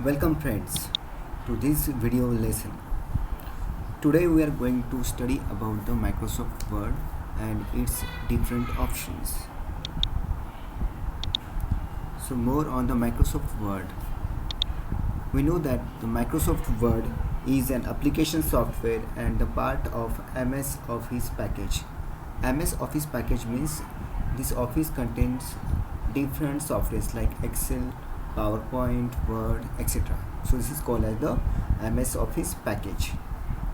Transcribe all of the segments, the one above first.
Welcome friends to this video lesson. Today we are going to study about the Microsoft Word and its different options. So more on the Microsoft Word. We know that the Microsoft Word is an application software and the part of MS Office package. MS Office package means this office contains different softwares like Excel, PowerPoint, Word, etc. So this is called as the MS Office package.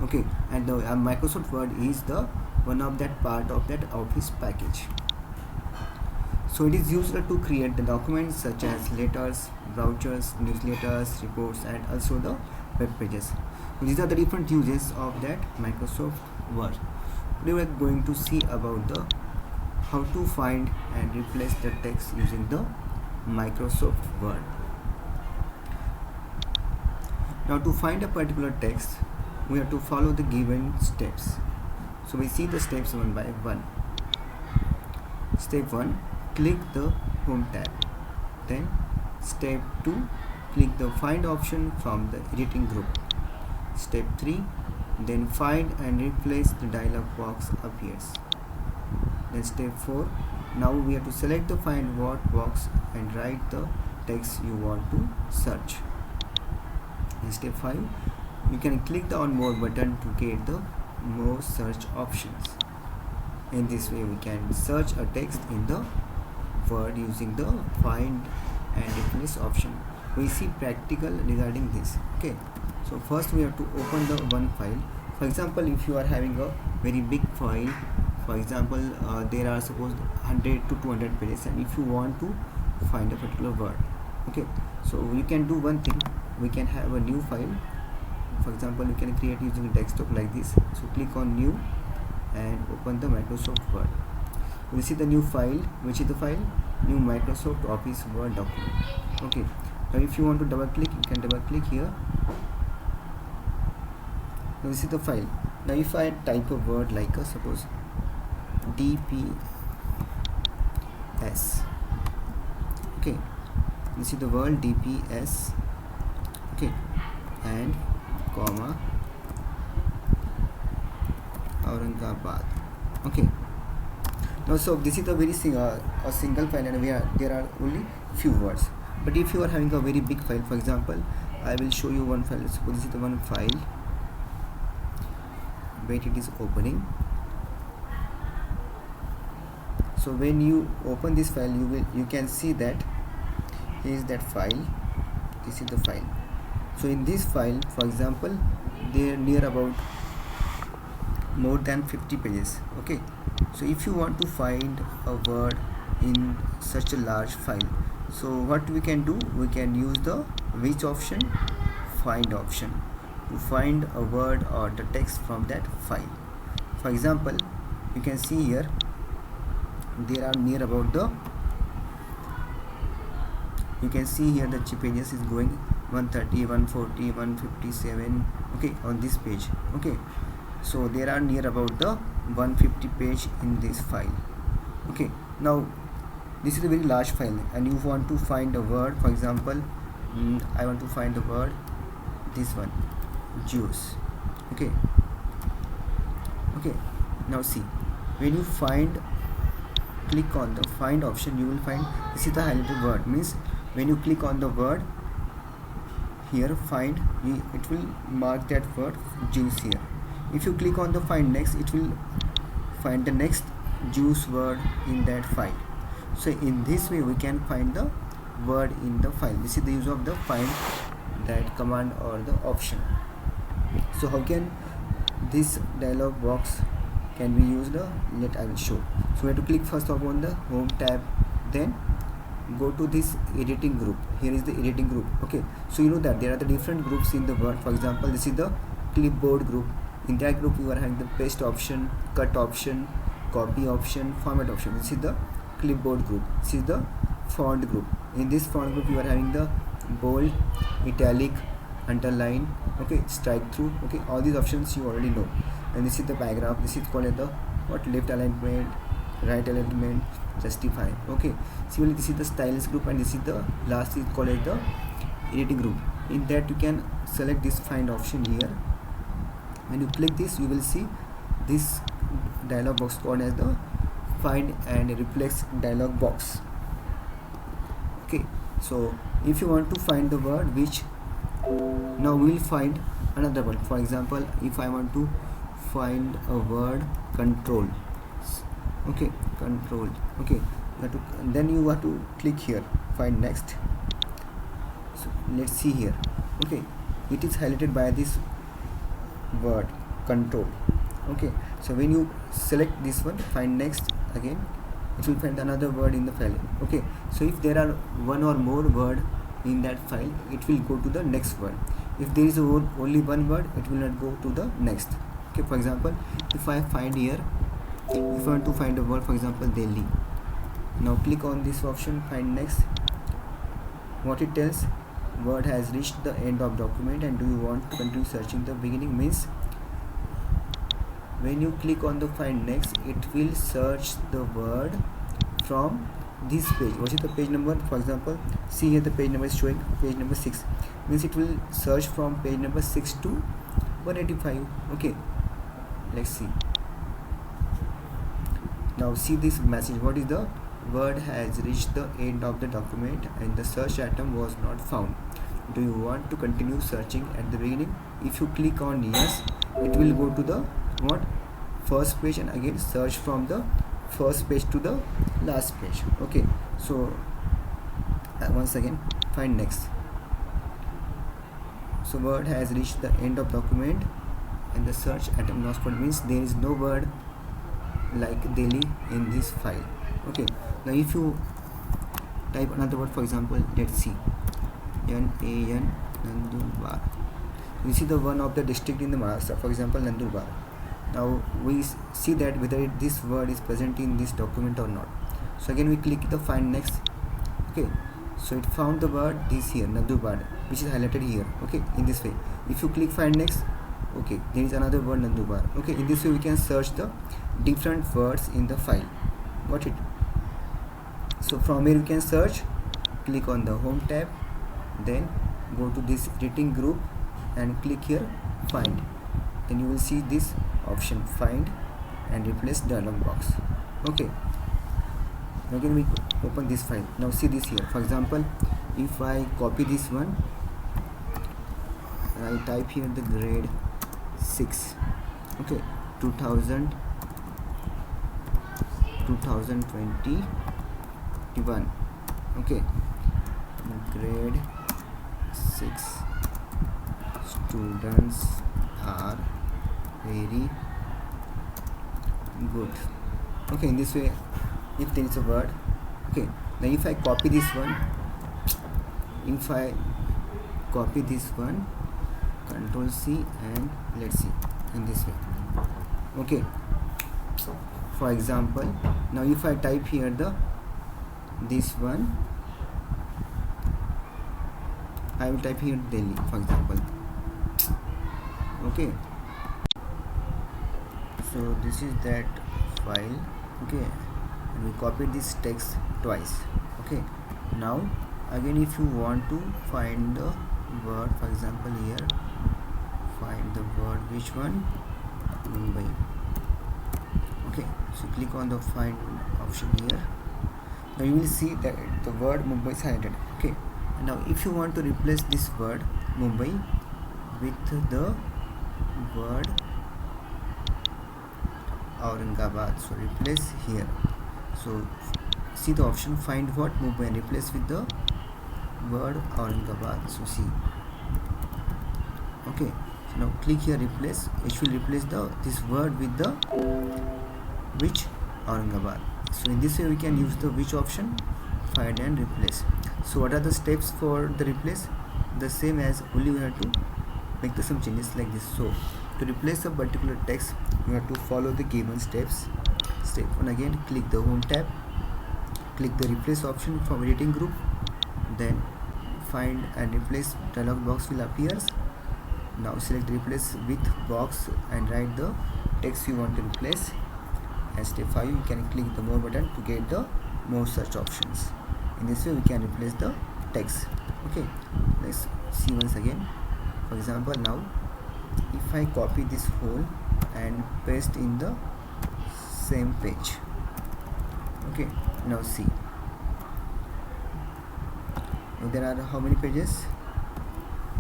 Okay, and the Microsoft Word is the one of that part of that Office package. So it is used to create the documents such as letters, brochures, newsletters, reports, and also the web pages. So these are the different uses of that Microsoft Word. Today we are going to see about the how to find and replace the text using the Microsoft Word. Now to find a particular text, we have to follow the given steps. So we see the steps one by one. Step 1, click the Home tab. Then step 2, click the Find option from the editing group. Step 3, then Find and Replace the dialog box appears. Then step 4, now we have to select the Find What box and write the text you want to search. In step 5, you can click the On More button to get the more search options. In this way we can search a text in the Word using the Find and Replace option. We see practical regarding this. Okay, so first we have to open the one file. For example, if you are having a very big file, for example there are suppose 100 to 200 pages, and if you want to find a particular word, okay, so you can do one thing. We can have a new file. For example, you can create using a desktop like this. So click on New and open the Microsoft Word. We see the new file. Which is the file? New Microsoft Office Word document. Okay, now if you want to double click, you can double click here. Now this is the file. Now if I type a word like suppose DPS, okay, this is the word DPS, okay, and comma Aurangabad. Okay, now so this is a very a single file, and there are only few words. But if you are having a very big file, for example, I will show you one file. Suppose this is the one file. Wait, it is opening. So when you open this file, you can see that here is that file. This is the file. So in this file, for example, they are near about more than 50 pages. Okay, so if you want to find a word in such a large file, so what we can do, we can use the which option? Find option, to find a word or the text from that file. For example, you can see here there are near about the, you can see here the pages is going 130, 140, 157, okay, on this page. Okay, so there are near about the 150 page in this file. Okay, now this is a very large file, and you want to find a word. For example, I want to find the word, this one, juice. Okay, now see, when you click on the Find option, you will find this is the highlighted word. Means when you click on the word here, find, it will mark that word juice here. If you click on the Find Next, it will find the next juice word in that file. So in this way we can find the word in the file. This is the use of the find that command or the option. So how can this dialog box can be used? I will show. So we have to click first of on the Home tab, then go to this editing group. Here is the editing group. Okay, so you know that there are the different groups in the Word. For example, this is the clipboard group. In that group you are having the paste option, cut option, copy option, format option. This is the clipboard group. This is the font group. In this font group you are having the bold, italic, underline, okay, strike through, okay, all these options you already know. And this is the paragraph. This is called as the left alignment, right alignment, justify. Okay, similarly this is the styles group, and this is the last is called as the editing group. In that you can select this find option here. When you click this, you will see this dialog box called as the find and replace dialog box. Okay, so if you want to find the word which, now we'll find another word. For example, if I want to find a word control, okay, control, okay, then you have to click here, find next. So let's see here, okay, it is highlighted by this word control. Okay, so when you select this one, find next, again it will find another word in the file. Okay, so if there are one or more word in that file, it will go to the next word. If there is only one word, it will not go to the next. Okay, for example, if I find here, if I want to find a word, for example Delhi, now click on this option, find next. What it tells, word has reached the end of document and do you want to continue searching the beginning, means when you click on the find next, it will search the word from this page. What is the page number? For example, see here the page number is showing page number 6, means it will search from page number 6 to 185. Okay, let's see. Now see this message, what is the word has reached the end of the document and the search item was not found. Do you want to continue searching at the beginning? If you click on yes, it will go to the what, first page, and again search from the first page to the last page. Okay, so once again find next. So word has reached the end of document and the search item was found, means there is no word like Delhi in this file. Okay, now if you type another word, for example, let's see, Nan Nandurbar. You see the one of the district in the Maharashtra, for example Nandurbar. Now we see that whether this word is present in this document or not. So again we click the find next. Okay, so it found the word this here, Nandurbar, which is highlighted here. Okay, in this way. If you click find next, okay, there is another word Nandurbar. Okay, in this way we can search the different words in the file. Got it? So from here we can search, click on the home tab, then go to this editing group and click here find. Then you will see this option, find and replace dialog box. Okay, again we open this file. Now see this here, for example, if I copy this one, I type here the grade 6, okay, 2021, okay, grade 6 students are very good. Okay, in this way, if there is a word, okay, now if I copy this one, Control C, and let's see, in this way. Okay, for example, now if I type here this one, I will type here Delhi, for example. Okay, so this is that file. Okay, and we copied this text twice. Okay, now again if you want to find the word, for example here, find the word, which one, Mumbai. Okay, so click on the find option here. Now you will see that the word Mumbai is highlighted. Okay, now if you want to replace this word Mumbai with the word Aurangabad, so replace here. So see the option, find what, Mumbai, and replace with the word Aurangabad. So see, okay, so now click here replace. It will replace this word with the which, Aurangabad. So in this way we can use the which option, find and replace. So what are the steps for the replace? The same as, only we have to make some changes like this. So to replace a particular text, you have to follow the given steps. Step 1, again click the home tab, click the replace option from editing group, then find and replace dialog box will appear. Now select replace with box and write the text you want to replace. And step 5, you can click the more button to get the more search options. In this way we can replace the text. Okay, let's see see once again. For example, now if I copy this whole and paste in the same page. Okay, now see. Now there are how many pages?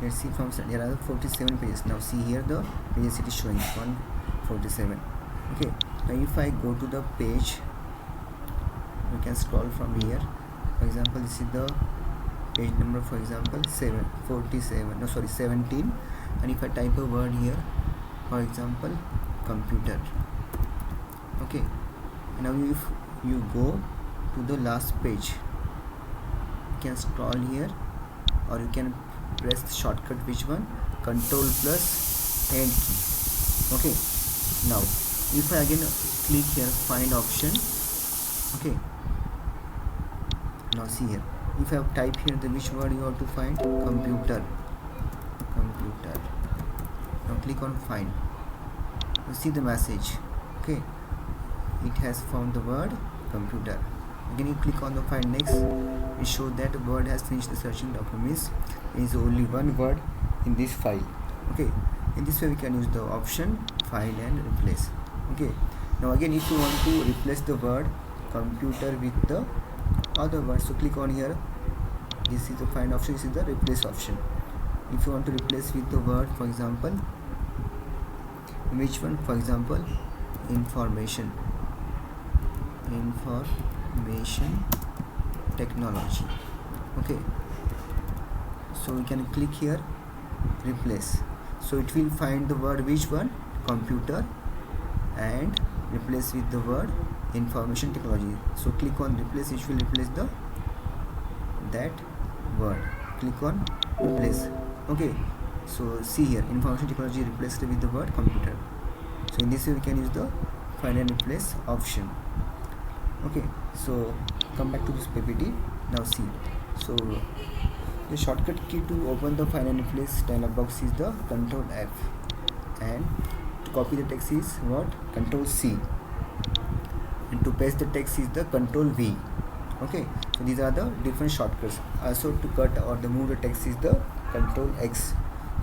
Let's see, from there are 47 pages. Now see here the pages it is showing 147. Okay, now if I go to the page, you can scroll from here. For example, this is the page number, for example 17, and if I type a word here, for example computer. Okay, now if you go to the last page, you can scroll here, or you can press the shortcut, which one? Control plus End key. Okay, now if I again click here find option. Okay, now see here, if I type here the which word you have to find, computer. Now click on find. You see the message. Okay, it has found the word computer. Again you click on the find next, it shows that the word has finished the searching document. There is only one word in this file. Okay, in this way we can use the option find and replace. Okay, now again if you want to replace the word computer with the other word, so click on here. This is the find option, this is the replace option. If you want to replace with the word, for example which one? For example information technology. Okay, so we can click here replace, so it will find the word which one? Computer, and replace with the word information technology. So click on replace, it will replace that word. Click on replace. Okay, so see here information technology replaced with the word computer. So in this way we can use the find and replace option. Okay, so come back to this PPT. Now see, so the shortcut key to open the find and replace dialog box is the Control F, and to copy the text is what? Control C, and to paste the text is the Control V. Okay, so these are the different shortcuts. Also to cut or the move the text is the Control X.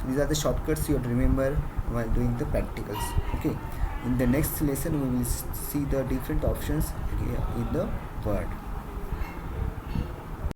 So these are the shortcuts you have to remember while doing the practicals. Okay, in the next lesson we will see the different options in the Word.